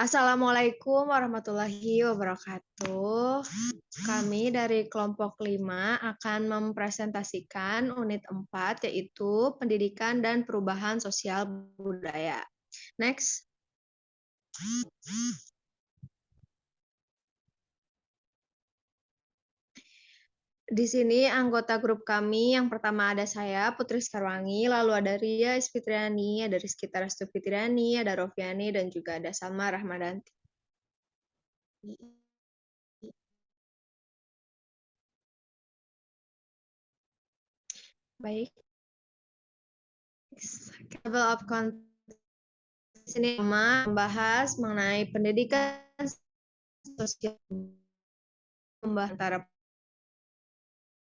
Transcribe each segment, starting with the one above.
Assalamualaikum warahmatullahi wabarakatuh. Kami dari kelompok 5 akan mempresentasikan unit 4 yaitu pendidikan dan perubahan sosial budaya. Next. Di sini anggota grup kami yang pertama ada saya, Putri Skarwangi, lalu ada Ria Isfitriani, ada Rizky Tarastu Fitriani, ada Rofiani, dan juga ada Salma Rahmadanti. Baik. Level of sini membahas mengenai pendidikan sosial antara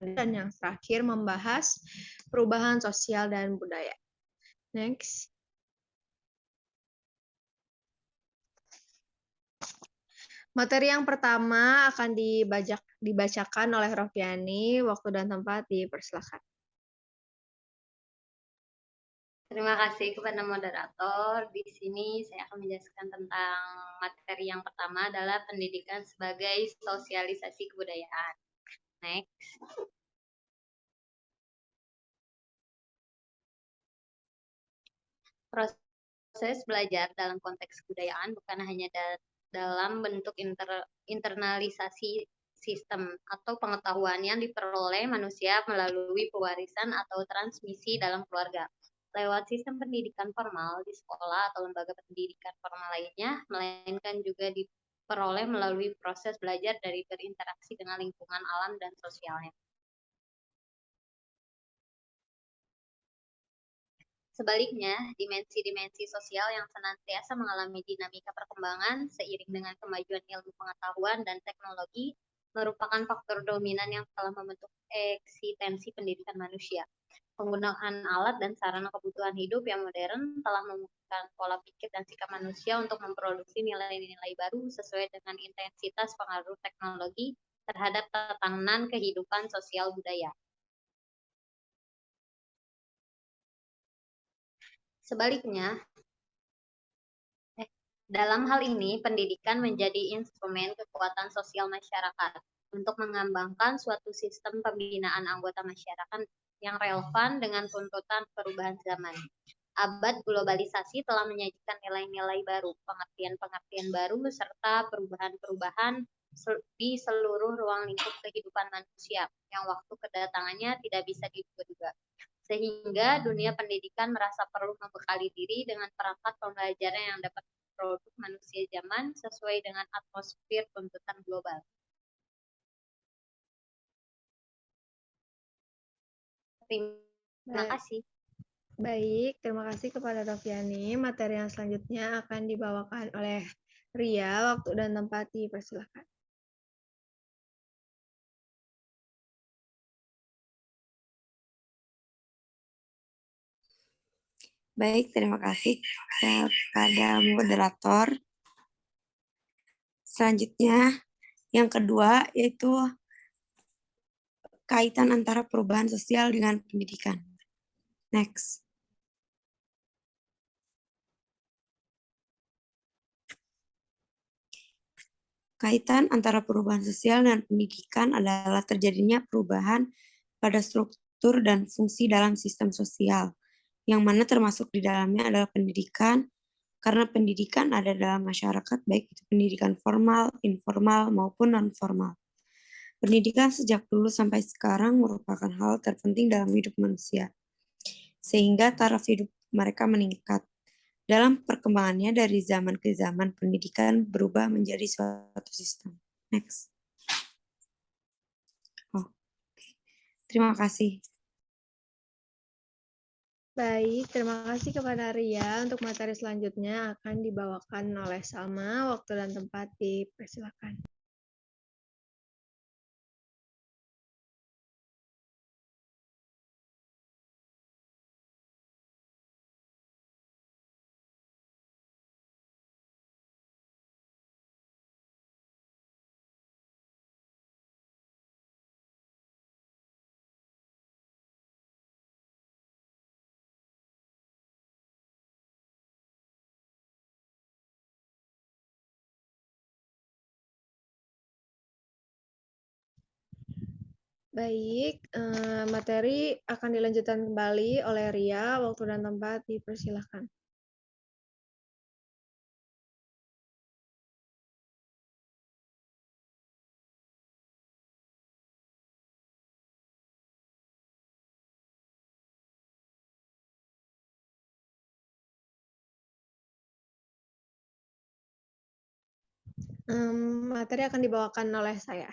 dan yang terakhir membahas perubahan sosial dan budaya. Next. Materi yang pertama akan dibacakan oleh Rofiani. Waktu dan tempat dipersilakan. Terima kasih kepada moderator. Di sini saya akan menjelaskan tentang materi yang pertama adalah pendidikan sebagai sosialisasi kebudayaan. Next. Proses belajar dalam konteks kebudayaan bukan hanya dalam bentuk internalisasi sistem atau pengetahuan yang diperoleh manusia melalui pewarisan atau transmisi dalam keluarga. Lewat sistem pendidikan formal di sekolah atau lembaga pendidikan formal lainnya, melainkan juga diperoleh melalui proses belajar dari berinteraksi dengan lingkungan alam dan sosialnya. Sebaliknya, dimensi-dimensi sosial yang senantiasa mengalami dinamika perkembangan seiring dengan kemajuan ilmu pengetahuan dan teknologi merupakan faktor dominan yang telah membentuk eksistensi pendidikan manusia. Penggunaan alat dan sarana kebutuhan hidup yang modern telah memungkinkan pola pikir dan sikap manusia untuk memproduksi nilai-nilai baru sesuai dengan intensitas pengaruh teknologi terhadap tatanan kehidupan sosial budaya. Sebaliknya, dalam hal ini pendidikan menjadi instrumen kekuatan sosial masyarakat untuk mengembangkan suatu sistem pembinaan anggota masyarakat yang relevan dengan tuntutan perubahan zaman. Abad globalisasi telah menyajikan nilai-nilai baru, pengertian-pengertian baru, serta perubahan-perubahan di seluruh ruang lingkup kehidupan manusia yang waktu kedatangannya tidak bisa diduga-duga. Sehingga dunia pendidikan merasa perlu membekali diri dengan perangkat pembelajaran yang dapat produk manusia zaman sesuai dengan atmosfer tuntutan global. Terima kasih. Baik, terima kasih kepada Rofiani. Materi yang selanjutnya akan dibawakan oleh Ria. Waktu dan tempat dipersilakan. Baik, terima kasih kepada moderator. Selanjutnya, yang kedua yaitu kaitan antara perubahan sosial dengan pendidikan. Next. Kaitan antara perubahan sosial dan pendidikan adalah terjadinya perubahan pada struktur dan fungsi dalam sistem sosial, yang mana termasuk di dalamnya adalah pendidikan, karena pendidikan ada dalam masyarakat, baik itu pendidikan formal, informal, maupun non-formal. Pendidikan sejak dulu sampai sekarang merupakan hal terpenting dalam hidup manusia, sehingga taraf hidup mereka meningkat. Dalam perkembangannya dari zaman ke zaman, pendidikan berubah menjadi suatu sistem. Next. Terima kasih. Baik, terima kasih kepada Ria. Untuk materi selanjutnya akan dibawakan oleh Salma. Waktu dan tempat dipersilakan. Baik, materi akan dilanjutkan kembali oleh Ria. Waktu dan tempat dipersilakan. Materi akan dibawakan oleh saya.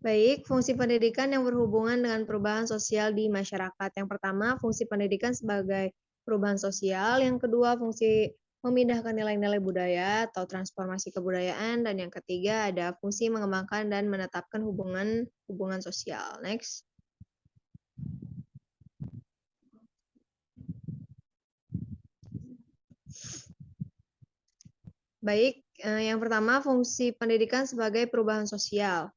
Baik, fungsi pendidikan yang berhubungan dengan perubahan sosial di masyarakat. Yang pertama, fungsi pendidikan sebagai perubahan sosial. Yang kedua, fungsi memindahkan nilai-nilai budaya atau transformasi kebudayaan. Dan yang ketiga, ada fungsi mengembangkan dan menetapkan hubungan sosial. Next. Baik, yang pertama, fungsi pendidikan sebagai perubahan sosial.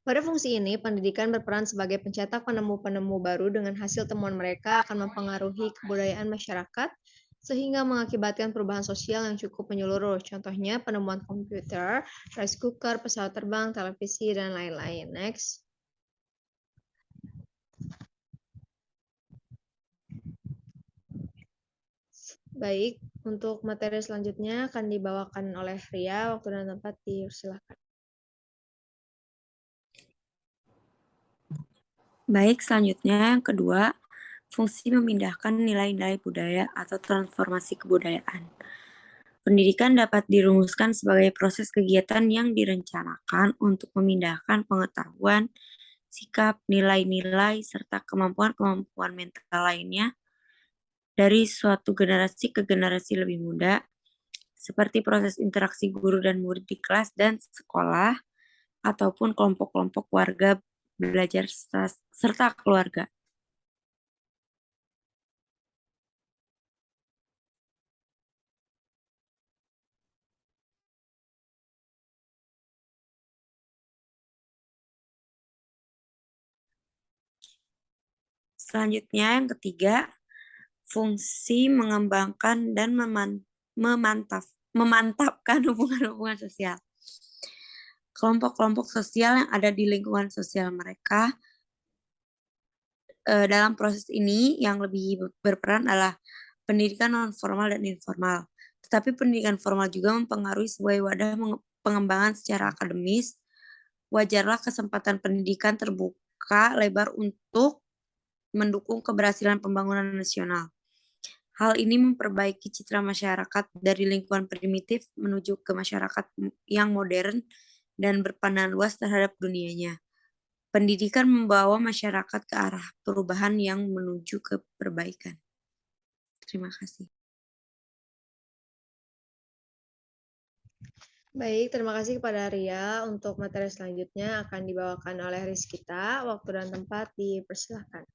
Pada fungsi ini, pendidikan berperan sebagai pencetak penemu-penemu baru dengan hasil temuan mereka akan mempengaruhi kebudayaan masyarakat sehingga mengakibatkan perubahan sosial yang cukup menyeluruh. Contohnya penemuan komputer, rice cooker, pesawat terbang, televisi, dan lain-lain. Next. Baik, untuk materi selanjutnya akan dibawakan oleh Ria. Waktu dan tempat dipersilakan. Baik, selanjutnya yang kedua, fungsi memindahkan nilai-nilai budaya atau transformasi kebudayaan. Pendidikan dapat dirumuskan sebagai proses kegiatan yang direncanakan untuk memindahkan pengetahuan, sikap, nilai-nilai, serta kemampuan-kemampuan mental lainnya dari suatu generasi ke generasi lebih muda, seperti proses interaksi guru dan murid di kelas dan sekolah, ataupun kelompok-kelompok warga belajar serta keluarga. Selanjutnya yang ketiga, fungsi mengembangkan dan memantapkan hubungan-hubungan sosial. Kelompok-kelompok sosial yang ada di lingkungan sosial mereka dalam proses ini yang lebih berperan adalah pendidikan non-formal dan informal. Tetapi pendidikan formal juga mempengaruhi sebagai wadah pengembangan secara akademis. Wajarlah kesempatan pendidikan terbuka lebar untuk mendukung keberhasilan pembangunan nasional. Hal ini memperbaiki citra masyarakat dari lingkungan primitif menuju ke masyarakat yang modern dan berpandangan luas terhadap dunianya. Pendidikan membawa masyarakat ke arah perubahan yang menuju ke perbaikan. Terima kasih. Baik, terima kasih kepada Ria. Untuk materi selanjutnya akan dibawakan oleh Rizkita. Waktu dan tempat dipersilakan.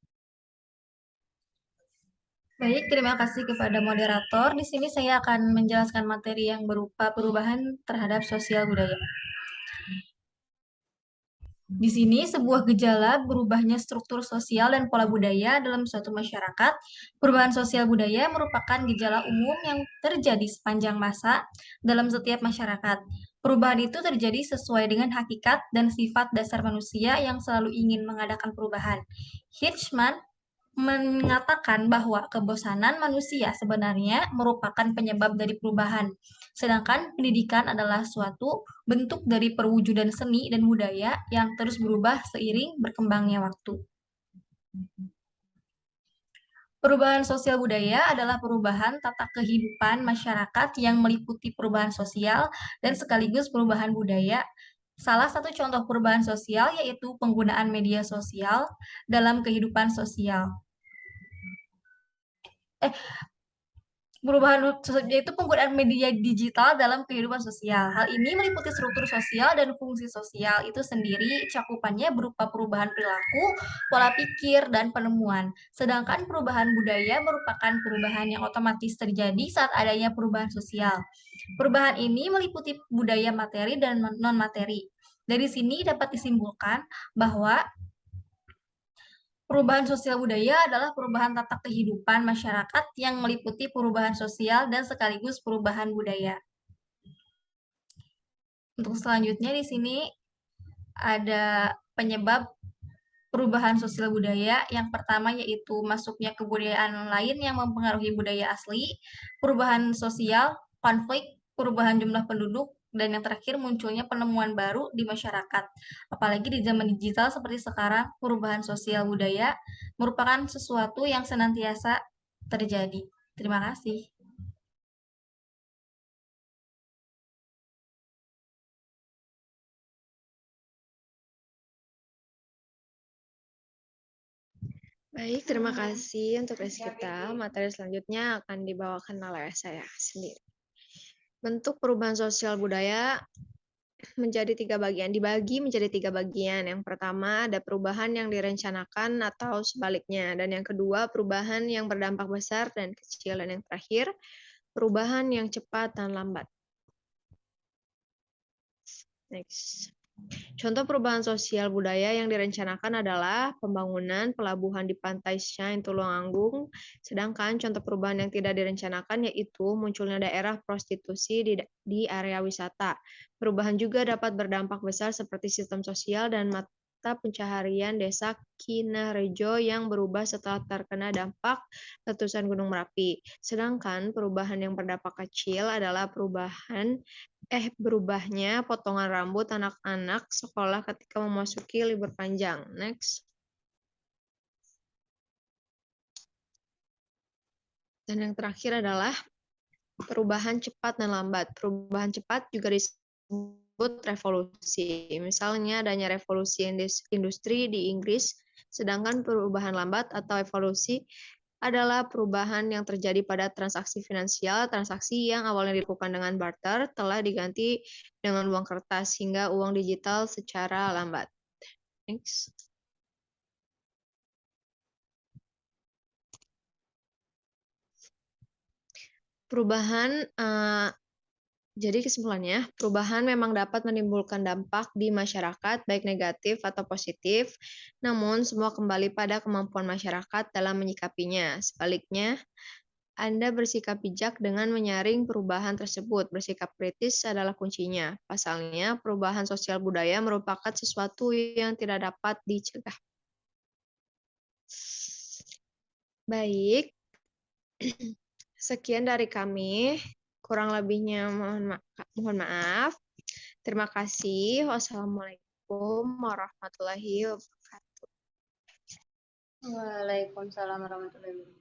Baik, terima kasih kepada moderator. Di sini saya akan menjelaskan materi yang berupa perubahan terhadap sosial budaya. Di sini sebuah gejala berubahnya struktur sosial dan pola budaya dalam suatu masyarakat. Perubahan sosial budaya merupakan gejala umum yang terjadi sepanjang masa dalam setiap masyarakat. Perubahan itu terjadi sesuai dengan hakikat dan sifat dasar manusia yang selalu ingin mengadakan perubahan. Hirschman mengatakan bahwa kebosanan manusia sebenarnya merupakan penyebab dari perubahan, sedangkan pendidikan adalah suatu bentuk dari perwujudan seni dan budaya yang terus berubah seiring berkembangnya waktu. Perubahan sosial budaya adalah perubahan tata kehidupan masyarakat yang meliputi perubahan sosial dan sekaligus perubahan budaya. Salah satu contoh perubahan sosial yaitu penggunaan media sosial dalam kehidupan sosial. Perubahan yaitu penggunaan media digital dalam kehidupan sosial. Hal ini meliputi struktur sosial dan fungsi sosial itu sendiri, cakupannya berupa perubahan perilaku, pola pikir, dan penemuan. Sedangkan perubahan budaya merupakan perubahan yang otomatis terjadi saat adanya perubahan sosial. Perubahan ini meliputi budaya materi dan non-materi. Dari sini dapat disimpulkan bahwa perubahan sosial budaya adalah perubahan tata kehidupan masyarakat yang meliputi perubahan sosial dan sekaligus perubahan budaya. Untuk selanjutnya di sini ada penyebab perubahan sosial budaya. Yang pertama yaitu masuknya kebudayaan lain yang mempengaruhi budaya asli, perubahan sosial, konflik, perubahan jumlah penduduk, dan yang terakhir munculnya penemuan baru di masyarakat. Apalagi di zaman digital seperti sekarang, perubahan sosial budaya merupakan sesuatu yang senantiasa terjadi. Terima kasih. Baik, terima kasih untuk kita. Materi selanjutnya akan dibawakan oleh saya sendiri. Bentuk perubahan sosial budaya dibagi menjadi 3 bagian. Yang pertama ada perubahan yang direncanakan atau sebaliknya, dan yang kedua perubahan yang berdampak besar dan kecil, dan yang terakhir perubahan yang cepat dan lambat. Next. Contoh perubahan sosial budaya yang direncanakan adalah pembangunan pelabuhan di pantai Shine Tulungagung, sedangkan contoh perubahan yang tidak direncanakan yaitu munculnya daerah prostitusi di area wisata. Perubahan juga dapat berdampak besar seperti sistem sosial dan mata pencaharian desa Kinarejo yang berubah setelah terkena dampak letusan Gunung Merapi. Sedangkan perubahan yang berdampak kecil adalah berubahnya potongan rambut anak-anak sekolah ketika memasuki libur panjang. Next. Dan yang terakhir adalah perubahan cepat dan lambat. Perubahan cepat juga disebut revolusi. Misalnya adanya revolusi industri di Inggris, sedangkan perubahan lambat atau evolusi adalah perubahan yang terjadi pada transaksi finansial. Transaksi yang awalnya dilakukan dengan barter telah diganti dengan uang kertas hingga uang digital secara lambat. Next. Jadi kesimpulannya, perubahan memang dapat menimbulkan dampak di masyarakat, baik negatif atau positif, namun semua kembali pada kemampuan masyarakat dalam menyikapinya. Sebaliknya, Anda bersikap bijak dengan menyaring perubahan tersebut. Bersikap kritis adalah kuncinya. Pasalnya, perubahan sosial budaya merupakan sesuatu yang tidak dapat dicegah. Baik, sekian dari kami. Kurang lebihnya mohon maaf. Terima kasih. Wassalamualaikum warahmatullahi wabarakatuh. Waalaikumsalam warahmatullahi wabarakatuh.